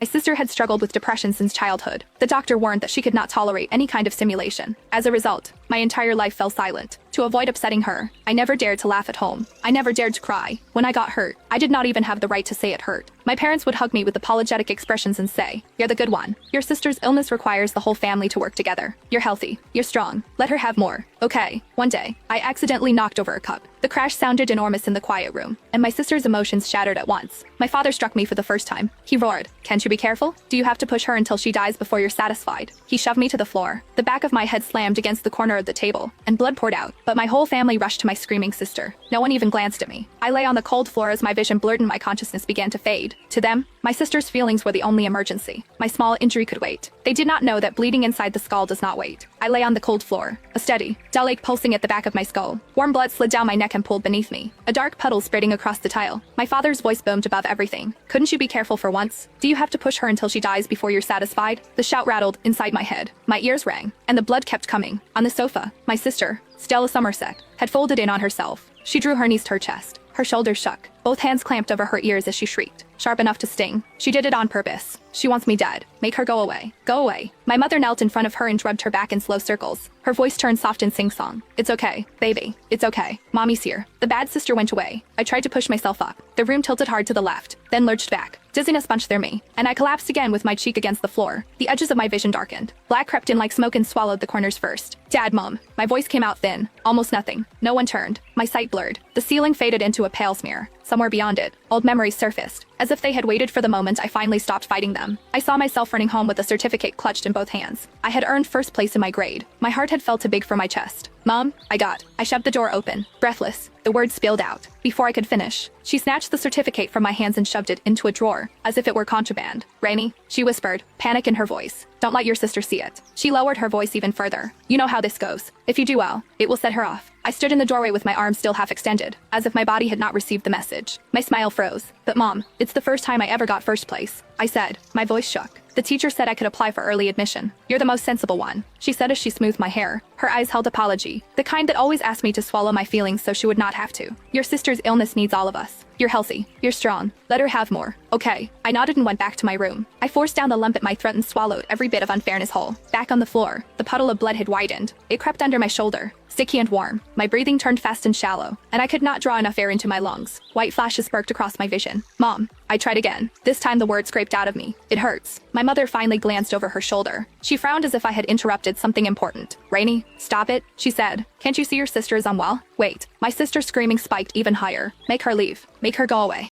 My sister had struggled with depression since childhood. The doctor warned that she could not tolerate any kind of stimulation. As a result, my entire life fell silent. To avoid upsetting her, I never dared to laugh at home. I never dared to cry. When I got hurt, I did not even have the right to say it hurt. My parents would hug me with apologetic expressions and say, "You're the good one. Your sister's illness requires the whole family to work together. You're healthy. You're strong. Let her have more." Okay. One day, I accidentally knocked over a cup. The crash sounded enormous in the quiet room, and my sister's emotions shattered at once. My father struck me for the first time. He roared, "Can't you be careful? Do you have to push her until she dies before you're satisfied?" He shoved me to the floor. The back of my head slammed against the corner of the table, and blood poured out. But my whole family rushed to my screaming sister. No one even glanced at me. I lay on the cold floor as my vision blurred and my consciousness began to fade. To them, my sister's feelings were the only emergency. My small injury could wait. They did not know that bleeding inside the skull does not wait. I lay on the cold floor, a steady, dull ache pulsing at the back of my skull. Warm blood slid down my neck and pooled beneath me, a dark puddle spreading across the tile. My father's voice boomed above everything. "Couldn't you be careful for once? Do you have to push her until she dies before you're satisfied?" The shout rattled inside my head. My ears rang, and the blood kept coming. On the sofa, my sister, Stella Somerset, had folded in on herself. She drew her knees to her chest. Her shoulders shook. Both hands clamped over her ears as she shrieked, sharp enough to sting. She did it on purpose. "She wants me dead. Make her go away. Go away." My mother knelt in front of her and rubbed her back in slow circles. Her voice turned soft in sing-song. "It's okay, baby. It's okay. Mommy's here." The bad sister went away. I tried to push myself up. The room tilted hard to the left, then lurched back. Dizziness punched through me, and I collapsed again with my cheek against the floor. The edges of my vision darkened. Black crept in like smoke and swallowed the corners first. "Dad, Mom." My voice came out thin, almost nothing. No one turned. My sight blurred. The ceiling faded into a pale smear. Somewhere beyond it, old memories surfaced, as if they had waited for the moment I finally stopped fighting them. I saw myself running home with a certificate clutched in both hands. I had earned first place in my grade. My heart had felt too big for my chest. "Mom," I shoved the door open. Breathless, the words spilled out. Before I could finish, she snatched the certificate from my hands and shoved it into a drawer, as if it were contraband. "Rainy," she whispered, panic in her voice. "Don't let your sister see it." She lowered her voice even further. "You know how this goes. If you do well, it will set her off." I stood in the doorway with my arms still half extended, as if my body had not received the message. My smile froze. "But Mom, it's the first time I ever got first place," I said. My voice shook. "The teacher said I could apply for early admission. You're the most sensible one," she said as she smoothed my hair. Her eyes held apology, the kind that always asked me to swallow my feelings so she would not have to. "Your sister's illness needs all of us. You're healthy. You're strong. Let her have more." "Okay." I nodded and went back to my room. I forced down the lump at my throat and swallowed every bit of unfairness whole. Back on the floor, the puddle of blood had widened. It crept under my shoulder, sticky and warm. My breathing turned fast and shallow, and I could not draw enough air into my lungs. White flashes sparked across my vision. "Mom." I tried again. This time the word scraped out of me. "It hurts." My mother finally glanced over her shoulder. She frowned as if I had interrupted something important. "Rainy, stop it," she said. "Can't you see your sister is unwell?" "Wait." My sister's screaming spiked even higher. "Make her leave. Make her go away."